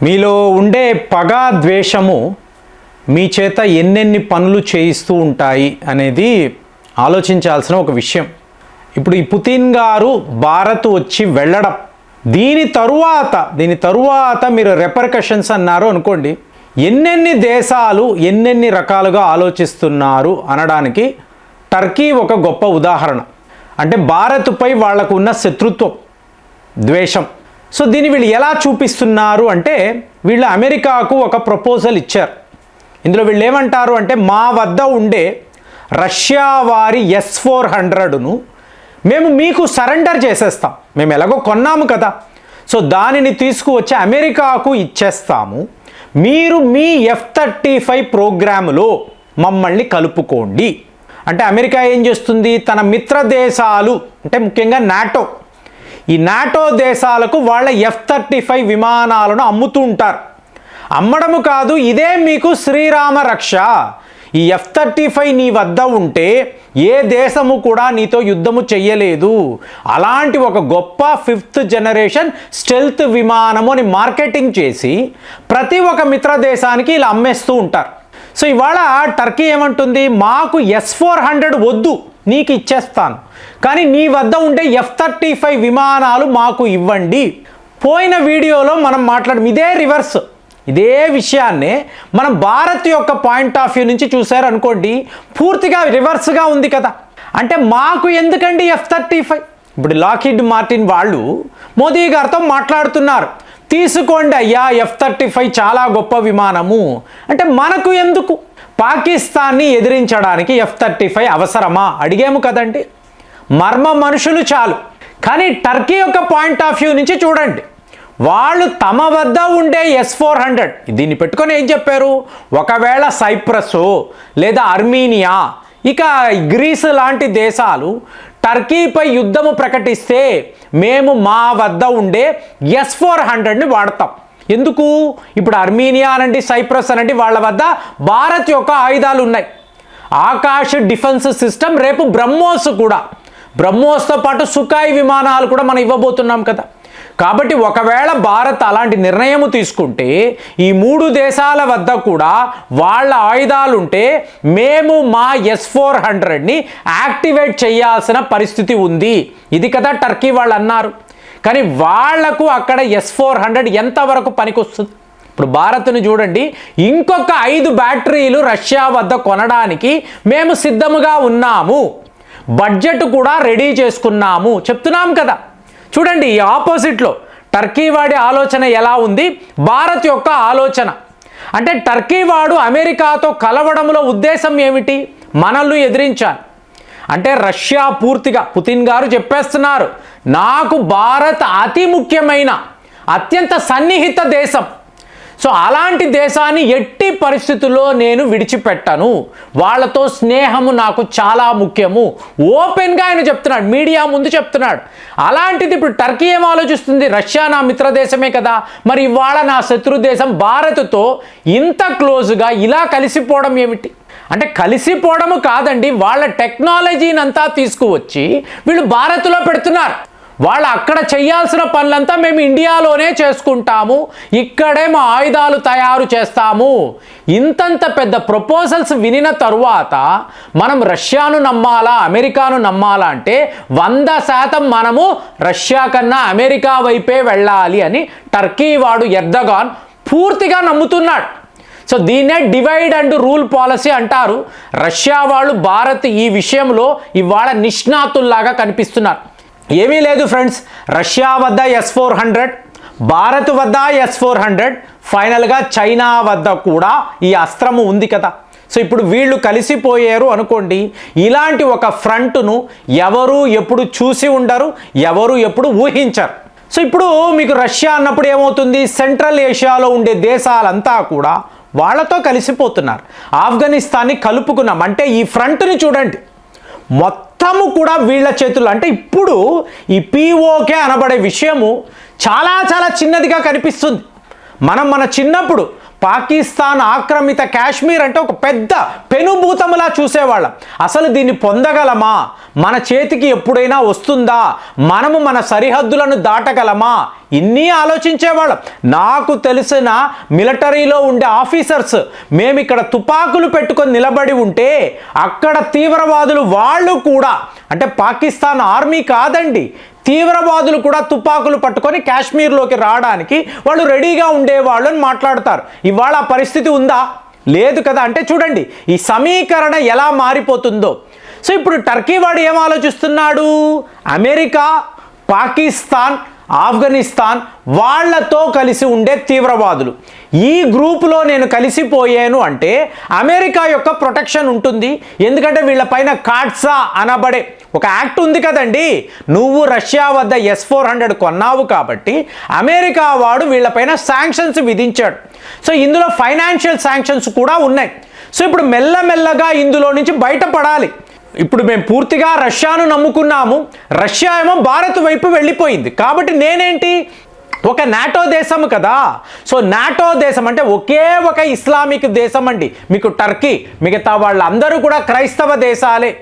మీలో ఉండే పగ ద్వేషము మీ చేత ఎన్నెన్ని పనులు చేయిస్తూ ఉంటాయి అనేది ఆలోచించాల్సిన ఒక విషయం. ఇప్పుడు ఈ పుతిన్ గారు భారత్ వచ్చి వెళ్ళడం, దీని తరువాత మీరు రెపర్కషన్స్ అన్నారు అనుకోండి, ఎన్నెన్ని దేశాలు ఎన్నెన్ని రకాలుగా ఆలోచిస్తున్నారు అనడానికి టర్కీ ఒక గొప్ప ఉదాహరణ. అంటే భారత్పై వాళ్లకు ఉన్న శత్రుత్వం, ద్వేషం. సో దీన్ని వీళ్ళు ఎలా చూపిస్తున్నారు అంటే, వీళ్ళు అమెరికాకు ఒక ప్రపోజల్ ఇచ్చారు. ఇందులో వీళ్ళు ఏమంటారు అంటే, మా వద్ద ఉండే రష్యా వారి S-400ను మేము మీకు సరెండర్ చేసేస్తాం, మేము ఎలాగో కొన్నాము కదా, సో దానిని తీసుకువచ్చి అమెరికాకు ఇచ్చేస్తాము, మీరు మీ F-35 ప్రోగ్రాములో మమ్మల్ని కలుపుకోండి. అంటే అమెరికా ఏం చేస్తుంది, తన మిత్ర దేశాలు అంటే ముఖ్యంగా నాటో, ఈ నాటో దేశాలకు వాళ్ళ F-35 విమానాలను అమ్ముతూ ఉంటారు. అమ్మడము కాదు, ఇదే మీకు శ్రీరామ రక్ష. ఈ F-35 నీ వద్ద ఉంటే ఏ దేశము కూడా నీతో యుద్ధము చెయ్యలేదు. అలాంటి ఒక గొప్ప 5th జనరేషన్ స్టెల్త్ విమానము అని మార్కెటింగ్ చేసి ప్రతి ఒక్క మిత్ర దేశానికి ఇలా అమ్మేస్తూ ఉంటారు. సో ఇవాళ టర్కీ ఏమంటుంది, మాకు S-400 వద్దు, నీకు ఇచ్చేస్తాను, కానీ నీ వద్ద ఉండే F-35 విమానాలు మాకు ఇవ్వండి. పోయిన వీడియోలో మనం మాట్లాడడం ఇదే రివర్స్, ఇదే విషయాన్నే మనం భారత్ యొక్క పాయింట్ ఆఫ్ వ్యూ నుంచి చూసారు అనుకోండి, పూర్తిగా రివర్స్గా ఉంది కదా. అంటే మాకు ఎందుకండి F-35? ఇప్పుడు లాక్హీడ్ మార్టిన్ వాళ్ళు మోదీ గారితో మాట్లాడుతున్నారు, తీసుకోండి అయ్యా F-35 చాలా గొప్ప విమానము. అంటే మనకు ఎందుకు? పాకిస్తాన్ని ఎదిరించడానికి F-35 అవసరమా? అడిగాము కదండి. మర్మ మనుషులు చాలు. కానీ టర్కీ యొక్క పాయింట్ ఆఫ్ వ్యూ నుంచి చూడండి, వాళ్ళు తమ వద్ద ఉండే S-400 దీన్ని పెట్టుకొని ఏం చెప్పారు, ఒకవేళ సైప్రస్ లేదా అర్మీనియా ఇక గ్రీస్ లాంటి దేశాలు టర్కీపై యుద్ధము ప్రకటిస్తే మేము మా వద్ద ఉండే S-400ని వాడతాం. ఎందుకు? ఇప్పుడు అర్మీనియా అనండి, సైప్రస్ అనండి, వాళ్ళ వద్ద భారత్ యొక్క ఆయుధాలు ఉన్నాయి. ఆకాశ్ డిఫెన్స్ సిస్టమ్, రేపు బ్రహ్మోస్ కూడా, బ్రహ్మోస్తో పాటు సుఖాయ్ విమానాలు కూడా మనం ఇవ్వబోతున్నాం కదా. కాబట్టి ఒకవేళ భారత్ అలాంటి నిర్ణయము తీసుకుంటే ఈ 3 దేశాల వద్ద కూడా వాళ్ళ ఆయుధాలుంటే మేము మా S-400ని యాక్టివేట్ చేయాల్సిన పరిస్థితి ఉంది. ఇది కదా టర్కీ వాళ్ళు అన్నారు. కానీ వాళ్లకు అక్కడ S-400 ఎంతవరకు పనికొస్తుంది? ఇప్పుడు భారత్ను చూడండి, ఇంకొక 5 బ్యాటరీలు రష్యా వద్ద కొనడానికి మేము సిద్ధముగా ఉన్నాము, బడ్జెట్ కూడా రెడీ చేసుకున్నాము చెప్తున్నాం కదా. చూడండి, ఈ ఆపోజిట్లో టర్కీ వాడి ఆలోచన ఎలా ఉంది, భారత్ యొక్క ఆలోచన. అంటే టర్కీ వాడు అమెరికాతో కలవడంలో ఉద్దేశం ఏమిటి? మనల్ని ఎదిరించాలి. అంటే రష్యా పూర్తిగా పుతిన్ గారు చెప్పేస్తున్నారు, నాకు భారత్ అతి ముఖ్యమైన అత్యంత సన్నిహిత దేశం, సో అలాంటి దేశాన్ని ఎట్టి పరిస్థితుల్లో నేను విడిచిపెట్టను, వాళ్ళతో స్నేహము నాకు చాలా ముఖ్యము. ఓపెన్గా ఆయన చెప్తున్నాడు, మీడియా ముందు చెప్తున్నాడు. అలాంటిది ఇప్పుడు టర్కీ ఏం ఆలోచిస్తుంది, రష్యా నా మిత్ర దేశమే కదా, మరి ఇవాళ నా శత్రు దేశం భారత్తో ఇంత క్లోజ్గా ఇలా కలిసిపోవడం ఏమిటి? అంటే కలిసిపోవడము కాదండి, వాళ్ళ టెక్నాలజీని అంతా తీసుకువచ్చి వీళ్ళు భారత్లో పెడుతున్నారు. వాళ్ళు అక్కడ చేయాల్సిన పనులంతా మేము ఇండియాలోనే చేసుకుంటాము, ఇక్కడే మా ఆయుధాలు తయారు చేస్తాము. ఇంతంత పెద్ద ప్రపోజల్స్ వినిన తరువాత మనం రష్యాను నమ్మాలా అమెరికాను నమ్మాలా అంటే 100% మనము రష్యా కన్నా అమెరికా వైపే వెళ్ళాలి అని టర్కీ వాడు ఎర్దగాన్ పూర్తిగా నమ్ముతున్నాడు. సో దీన్నే డివైడ్ అండ్ రూల్ పాలసీ అంటారు. రష్యా వాళ్ళు భారత్ ఈ విషయంలో ఇవాళ నిష్ణాతుల్లాగా కనిపిస్తున్నారు. ఏమీ లేదు ఫ్రెండ్స్, రష్యా వద్ద S-400, భారత్ వద్ద S-400, ఫైనల్గా చైనా వద్ద కూడా ఈ అస్త్రము ఉంది కదా. సో ఇప్పుడు వీళ్ళు కలిసిపోయారు అనుకోండి, ఇలాంటి ఒక ఫ్రంట్ను ఎవరు ఎప్పుడు చూసి ఉండరు, ఎవరు ఎప్పుడు ఊహించరు. సో ఇప్పుడు మీకు రష్యా అన్నప్పుడు ఏమవుతుంది, సెంట్రల్ ఏషియాలో ఉండే దేశాలంతా కూడా వాళ్ళతో కలిసిపోతున్నారు. ఆఫ్ఘనిస్తాన్ని కలుపుకున్నాం అంటే ఈ ఫ్రంట్ని చూడండి, మొత్తము కూడా వీళ్ళ చేతుల్లో. అంటే ఇప్పుడు ఈ POK అనబడే విషయము చాలా చాలా చిన్నదిగా కనిపిస్తుంది. మన చిన్నప్పుడు పాకిస్తాన్ ఆక్రమిత కాశ్మీర్ అంటే ఒక పెద్ద పెనుభూతములా చూసేవాళ్ళం. అసలు దీన్ని పొందగలమా, మన చేతికి ఎప్పుడైనా వస్తుందా, మనము మన సరిహద్దులను దాటగలమా, ఇన్ని ఆలోచించేవాళ్ళం. నాకు తెలిసిన మిలిటరీలో ఉండే ఆఫీసర్స్ మేము ఇక్కడ తుపాకులు పెట్టుకొని నిలబడి ఉంటే అక్కడ తీవ్రవాదులు వాళ్ళు కూడా, అంటే పాకిస్తాన్ ఆర్మీ కాదండి, తీవ్రవాదులు కూడా తుపాకులు పట్టుకొని కాశ్మీర్లోకి రావడానికి వాళ్ళు రెడీగా ఉండేవాళ్ళు అని మాట్లాడతారు. ఇవాళ ఆ పరిస్థితి ఉందా? లేదు కదా. అంటే చూడండి ఈ సమీకరణ ఎలా మారిపోతుందో. సో ఇప్పుడు టర్కీ వాడు ఏం ఆలోచిస్తున్నాడు, అమెరికా, పాకిస్తాన్, ఆఫ్ఘనిస్తాన్ వాళ్లతో కలిసి ఉండే తీవ్రవాదులు, ఈ గ్రూపులో నేను కలిసిపోయాను అంటే అమెరికా యొక్క ప్రొటెక్షన్ ఉంటుంది. ఎందుకంటే వీళ్ళపైన కాట్సా అనబడే ఒక యాక్ట్ ఉంది కదండి. నువ్వు రష్యా వద్ద S-400 కొన్నావు కాబట్టి అమెరికా వాడు వీళ్ళపైన శాంక్షన్స్ విధించాడు. సో ఇందులో ఫైనాన్షియల్ శాంక్షన్స్ కూడా ఉన్నాయి. సో ఇప్పుడు మెల్లమెల్లగా ఇందులో నుంచి బయటపడాలి. ఇప్పుడు మేము పూర్తిగా రష్యాను నమ్ముకున్నాము, రష్యా ఏమో భారత్ వైపు వెళ్ళిపోయింది. కాబట్టి నేనేంటి, ఒక నాటో దేశం కదా. సో నాటో దేశం అంటే ఒకే ఒక ఇస్లామిక్ దేశం అండి మీకు టర్కీ, మిగతా వాళ్ళందరూ కూడా క్రైస్తవ దేశాలే.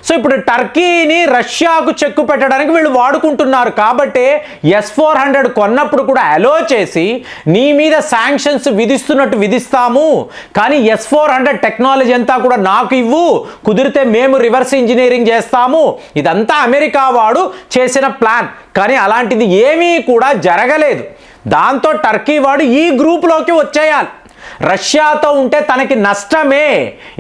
సో ఇప్పుడు టర్కీని రష్యాకు చెక్కు పెట్టడానికి వీళ్ళు వాడుకుంటున్నారు. కాబట్టి S-400 కొన్నప్పుడు కూడా అలో చేసి నీ మీద శాంక్షన్స్ విధిస్తున్నట్టు విధిస్తాము, కానీ S-400 టెక్నాలజీ అంతా కూడా నాకు ఇవ్వు, కుదిరితే మేము రివర్స్ ఇంజనీరింగ్ చేస్తాము. ఇదంతా అమెరికా వాడు చేసిన ప్లాన్, కానీ అలాంటిది ఏమీ కూడా జరగలేదు. దాంతో టర్కీ వాడు ఈ గ్రూప్లోకి వచ్చేయాలి. రష్యాతో ఉంటే తనకి నష్టమే,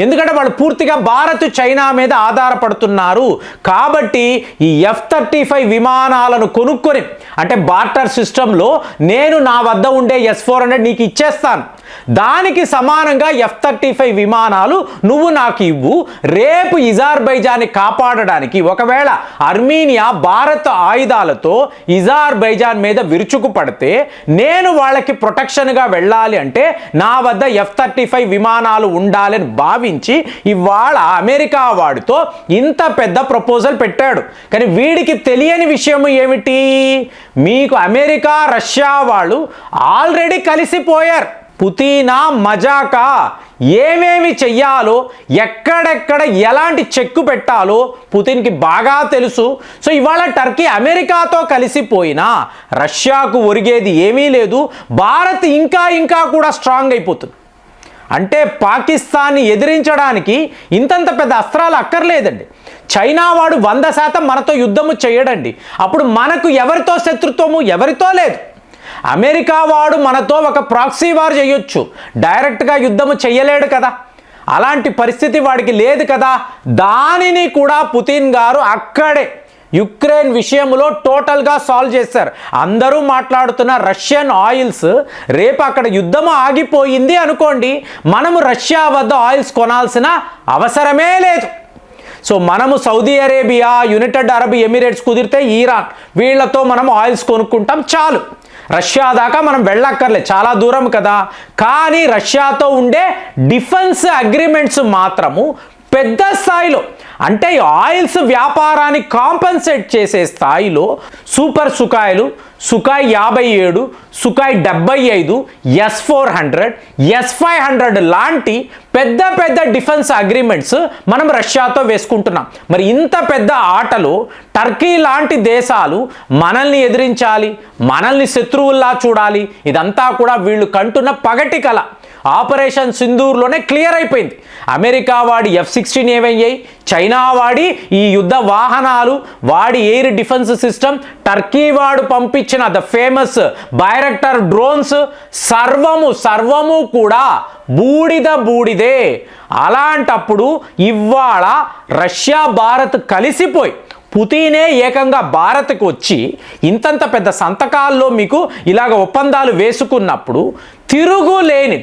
ఎందుకంటే వాళ్ళు పూర్తిగా భారత్, చైనా మీద ఆధారపడుతున్నారు. కాబట్టి ఈ F-35 విమానాలను కొనుక్కొని, అంటే బార్టర్ సిస్టంలో నేను నా వద్ద ఉండే S-400 నీకు ఇచ్చేస్తాను, దానికి సమానంగా F-35 విమానాలు నువ్వు నాకు ఇవ్వు. రేపు ఇజార్బైజాన్ని కాపాడడానికి ఒకవేళ అర్మీనియా భారత్ ఆయుధాలతో ఇజార్బైజాన్ మీద విరుచుకు పడితే నేను వాళ్ళకి ప్రొటెక్షన్గా వెళ్ళాలి అంటే నా వద్ద F-35 విమానాలు ఉండాలని భావించి ఇవాళ అమెరికా వాడితో ఇంత పెద్ద ప్రపోజల్ పెట్టాడు. కానీ వీడికి తెలియని విషయం ఏమిటి, మీకు అమెరికా, రష్యా వాళ్ళు ఆల్రెడీ కలిసిపోయారు. పుతీనా మజాకా ఏమేమి చెయ్యాలో, ఎక్కడెక్కడ ఎలాంటి చెక్కు పెట్టాలో పుతిన్కి బాగా తెలుసు. సో ఇవాళ టర్కీ అమెరికాతో కలిసిపోయినా రష్యాకు ఒరిగేది ఏమీ లేదు. భారత్ ఇంకా కూడా స్ట్రాంగ్ అయిపోతుంది. అంటే పాకిస్తాన్ని ఎదిరించడానికి ఇంతంత పెద్ద అస్త్రాలు అక్కర్లేదండి. చైనా వాడు 100% మనతో యుద్ధము చేయడండి. అప్పుడు మనకు ఎవరితో శత్రుత్వము, ఎవరితో లేదు. అమెరికా వాడు మనతో ఒక ప్రాక్సీ వార్ చేయొచ్చు, డైరెక్ట్గా యుద్ధము చెయ్యలేడు కదా. అలాంటి పరిస్థితి వాడికి లేదు కదా. దానిని కూడా పుతిన్ గారు అక్కడే యుక్రెయిన్ విషయంలో టోటల్గా సాల్వ్ చేశారు. అందరూ మాట్లాడుతున్న రష్యన్ ఆయిల్స్, రేపు అక్కడ యుద్ధం ఆగిపోయింది అనుకోండి, మనము రష్యా వద్ద ఆయిల్స్ కొనాల్సిన అవసరమే లేదు. సో మనము Saudi Arabia, United Arab Emirates, కుదిరితే ఇరాన్, వీళ్ళతో మనం ఆయిల్స్ కొనుక్కుంటాం చాలు. రష్యా దాకా మనం వెళ్ళక్కర్లే, చాలా దూరం కదా. కానీ రష్యాతో ఉండే డిఫెన్స్ అగ్రిమెంట్స్ మాత్రము పెద్ద స్థాయిలో, అంటే ఆయిల్స్ వ్యాపారాన్ని కాంపెన్సేట్ చేసే స్థాయిలో సూపర్ సుకాయ్లు, సుకాయ్ 57, సుకాయ్ 75, S-400, S-500 లాంటి పెద్ద పెద్ద డిఫెన్స్ అగ్రిమెంట్స్ మనం రష్యాతో వేసుకుంటున్నాం. మరి ఇంత పెద్ద ఆటలో టర్కీ లాంటి దేశాలు మనల్ని ఎదిరించాలి, మనల్ని శత్రువుల్లా చూడాలి, ఇదంతా కూడా వీళ్ళు కంటున్న పగటి కల. ఆపరేషన్ సింధూర్లోనే క్లియర్ అయిపోయింది. అమెరికా వాడి F-16 ఏమయ్యాయి, చైనా వాడి ఈ యుద్ధ వాహనాలు, వాడి ఎయిర్ డిఫెన్స్ సిస్టమ్, టర్కీ వాడు పంపించిన ద ఫేమస్ బైరక్టర్ డ్రోన్స్, సర్వము కూడా బూడిదే. అలాంటప్పుడు ఇవాళ రష్యా, భారత్ కలిసిపోయి పుతినే ఏకంగా భారత్కు వచ్చి ఇంతంత పెద్ద సంతకాల్లో మీకు ఇలాగ ఒప్పందాలు వేసుకున్నప్పుడు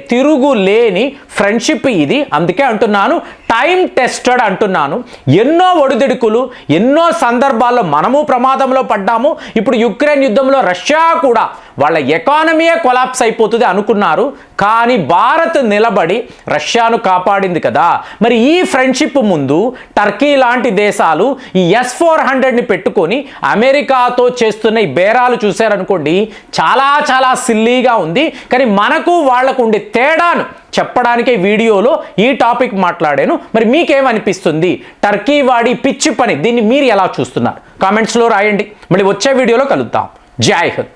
తిరుగులేని ఫ్రెండ్షిప్ ఇది. అందుకే అంటున్నాను టైం టెస్టెడ్ అంటున్నాను. ఎన్నో ఒడిదుడుకులు, ఎన్నో సందర్భాల్లో మనము ప్రమాదంలో పడ్డాము. ఇప్పుడు యుక్రెయిన్ యుద్ధంలో రష్యా కూడా వాళ్ళ ఎకానమీయే కొలాప్స్ అయిపోతుంది అనుకున్నారు. కానీ భారత్ నిలబడి రష్యాను కాపాడింది కదా. మరి ఈ ఫ్రెండ్షిప్ ముందు టర్కీ లాంటి దేశాలు ఈ S-400ని పెట్టుకొని అమెరికాతో చేస్తున్న ఈ బేరాలు చూశారనుకోండి, చాలా చాలా సిల్లీగా ఉంది. కానీ మనకు వాళ్లకు ఉండే తేడాను చెప్పడానికే వీడియోలో ఈ టాపిక్ మాట్లాడాను. మరి మీకేమనిపిస్తుంది? టర్కీ వాడి పిచ్చి పని, దీన్ని మీరు ఎలా చూస్తున్నారు? కామెంట్స్లో రాయండి. మళ్ళీ వచ్చే వీడియోలో కలుద్దాం. జై హింద్.